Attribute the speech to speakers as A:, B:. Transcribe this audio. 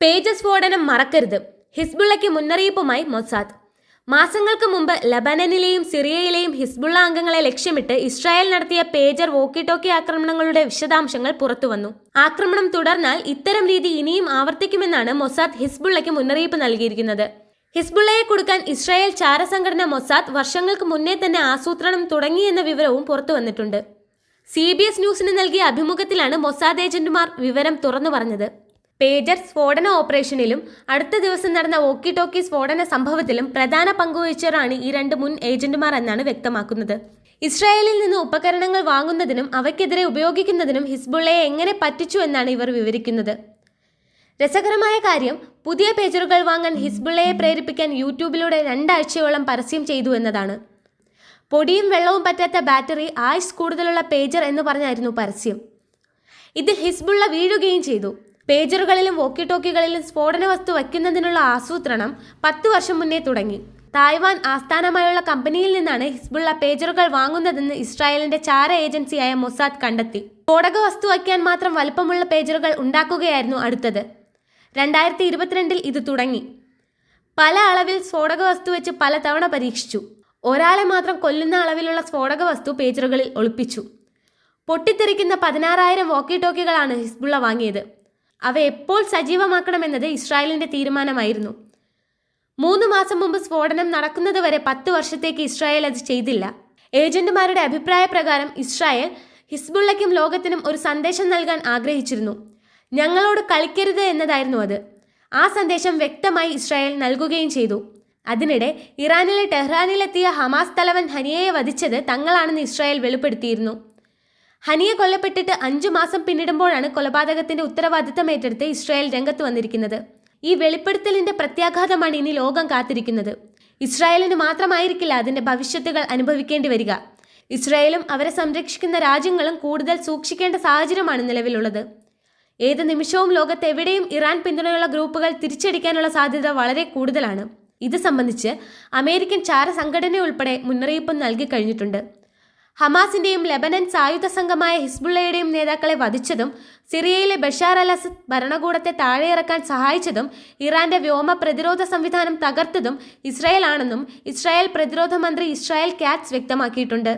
A: Page സ്ഫോടനം മറക്കരുത്. ഹിസ്ബുള്ളയ്ക്ക് മുന്നറിയിപ്പുമായി മൊസാദ്. മാസങ്ങൾക്ക് മുമ്പ് ലബനനിലെയും സിറിയയിലെയും ഹിസ്ബുള്ള അംഗങ്ങളെ ലക്ഷ്യമിട്ട് ഇസ്രായേൽ നടത്തിയ പേജർ വോക്കി ടോക്കി ആക്രമണങ്ങളുടെ വിശദാംശങ്ങൾ പുറത്തുവന്നു. ആക്രമണം തുടർന്നാൽ ഇത്തരം രീതി ഇനിയും ആവർത്തിക്കുമെന്നാണ് മൊസാദ് ഹിസ്ബുള്ളയ്ക്ക് മുന്നറിയിപ്പ് നൽകിയിരിക്കുന്നത്. ഹിസ്ബുള്ളയെ കൊടുക്കാൻ ഇസ്രായേൽ ചാരസംഘടന മൊസാദ് വർഷങ്ങൾക്ക് മുന്നേ തന്നെ ആസൂത്രണം തുടങ്ങിയെന്ന വിവരവും പുറത്തുവന്നിട്ടുണ്ട്. CBS ന്യൂസിന് നൽകിയ അഭിമുഖത്തിലാണ് മൊസാദ് ഏജന്റുമാർ വിവരം തുറന്നു പറഞ്ഞത്. പേജർ സ്ഫോടന ഓപ്പറേഷനിലും അടുത്ത ദിവസം നടന്ന വോക്കി ടോക്കി സ്ഫോടന സംഭവത്തിലും പ്രധാന പങ്കുവഹിച്ചവരാണ് ഈ രണ്ട് മുൻ ഏജന്റുമാർ എന്നാണ് വ്യക്തമാക്കുന്നത്. ഇസ്രായേലിൽ നിന്ന് ഉപകരണങ്ങൾ വാങ്ങുന്നതിനും അവയ്ക്കെതിരെ ഉപയോഗിക്കുന്നതിനും ഹിസ്ബുള്ളയെ എങ്ങനെ പറ്റിച്ചു എന്നാണ് ഇവർ വിവരിക്കുന്നത്. രസകരമായ കാര്യം, പുതിയ പേജറുകൾ വാങ്ങാൻ ഹിസ്ബുള്ളയെ പ്രേരിപ്പിക്കാൻ യൂട്യൂബിലൂടെ 2 ആഴ്ചയോളം പരസ്യം ചെയ്തു എന്നതാണ്. പൊടിയും വെള്ളവും പറ്റാത്ത ബാറ്ററി, ആയുസ് കൂടുതലുള്ള പേജർ എന്ന് പറഞ്ഞായിരുന്നു പരസ്യം. ഇതിൽ ഹിസ്ബുള്ള വീഴുകയും ചെയ്തു. പേജറുകളിലും വോക്കി ടോക്കികളിലും സ്ഫോടന വസ്തു വയ്ക്കുന്നതിനുള്ള ആസൂത്രണം 10 വർഷം മുന്നേ തുടങ്ങി. തായ്വാൻ ആസ്ഥാനമായുള്ള കമ്പനിയിൽ നിന്നാണ് ഹിസ്ബുള്ള പേജറുകൾ വാങ്ങുന്നതെന്ന് ഇസ്രായേലിന്റെ ചാര ഏജൻസിയായ മൊസാദ് കണ്ടെത്തി. സ്ഫോടക വസ്തു വയ്ക്കാൻ മാത്രം വലുപ്പമുള്ള പേജറുകൾ ഉണ്ടാക്കുകയായിരുന്നു അടുത്തത്. 2022 ഇത് തുടങ്ങി. പല അളവിൽ സ്ഫോടക വസ്തു വെച്ച് പലതവണ പരീക്ഷിച്ചു. ഒരാളെ മാത്രം കൊല്ലുന്ന അളവിലുള്ള സ്ഫോടക വസ്തു പേജറുകളിൽ ഒളിപ്പിച്ചു. പൊട്ടിത്തെറിക്കുന്ന 16,000 വോക്കി ടോക്കികളാണ് ഹിസ്ബുള്ള വാങ്ങിയത്. അവ എപ്പോൾ സജീവമാക്കണമെന്നത് ഇസ്രായേലിന്റെ തീരുമാനമായിരുന്നു. 3 മാസം മുമ്പ് സ്ഫോടനം നടക്കുന്നതുവരെ 10 വർഷത്തേക്ക് ഇസ്രായേൽ അത് ചെയ്തില്ല. ഏജന്റുമാരുടെ അഭിപ്രായ പ്രകാരം ഇസ്രായേൽ ഹിസ്ബുള്ളയ്ക്കും ലോകത്തിനും ഒരു സന്ദേശം നൽകാൻ ആഗ്രഹിച്ചിരുന്നു. ഞങ്ങളോട് കളിക്കരുത് എന്നതായിരുന്നു അത്. ആ സന്ദേശം വ്യക്തമായി ഇസ്രായേൽ നൽകുകയും ചെയ്തു. അതിനിടെ ഇറാനിലെ ടെഹ്റാനിലെത്തിയ ഹമാസ് തലവൻ ഹനിയയെ വധിച്ചത് തങ്ങളാണെന്ന് ഇസ്രായേൽ വെളിപ്പെടുത്തിയിരുന്നു. ഹനിയ കൊല്ലപ്പെട്ടിട്ട് 5 മാസം പിന്നിടുമ്പോഴാണ് കൊലപാതകത്തിന്റെ ഉത്തരവാദിത്തം ഏറ്റെടുത്ത് ഇസ്രായേൽ രംഗത്ത് വന്നിരിക്കുന്നത്. ഈ വെളിപ്പെടുത്തലിന്റെ പ്രത്യാഘാതമാണ് ഇനി ലോകം കാത്തിരിക്കുന്നത്. ഇസ്രായേലിന് മാത്രമായിരിക്കില്ല അതിന്റെ ഭവിഷ്യത്തുകൾ അനുഭവിക്കേണ്ടി വരിക. ഇസ്രായേലും അവരെ സംരക്ഷിക്കുന്ന രാജ്യങ്ങളും കൂടുതൽ സൂക്ഷിക്കേണ്ട സാഹചര്യമാണ് നിലവിലുള്ളത്. ഏത് നിമിഷവും ലോകത്ത് എവിടെയും ഇറാൻ പിന്തുണയുള്ള ഗ്രൂപ്പുകൾ തിരിച്ചടിക്കാനുള്ള സാധ്യത വളരെ കൂടുതലാണ്. ഇത് സംബന്ധിച്ച് അമേരിക്കൻ ചാര സംഘടന ഉൾപ്പെടെ മുന്നറിയിപ്പ് നൽകി കഴിഞ്ഞിട്ടുണ്ട്. ഹമാസിന്റെയും ലെബനൻ സായുധ സംഘമായ ഹിസ്ബുള്ളയുടെയും നേതാക്കളെ വധിച്ചതും സിറിയയിലെ ബഷാർ അൽ അസദ് ഭരണകൂടത്തെ താഴെയിറക്കാൻ സഹായിച്ചതും ഇറാന്റെ വ്യോമ പ്രതിരോധ സംവിധാനം തകർത്തതും ഇസ്രായേൽ ആണെന്നും ഇസ്രായേൽ പ്രതിരോധ മന്ത്രി ഇസ്രായേൽ കാറ്റ്സ് വ്യക്തമാക്കിയിട്ടുണ്ട്.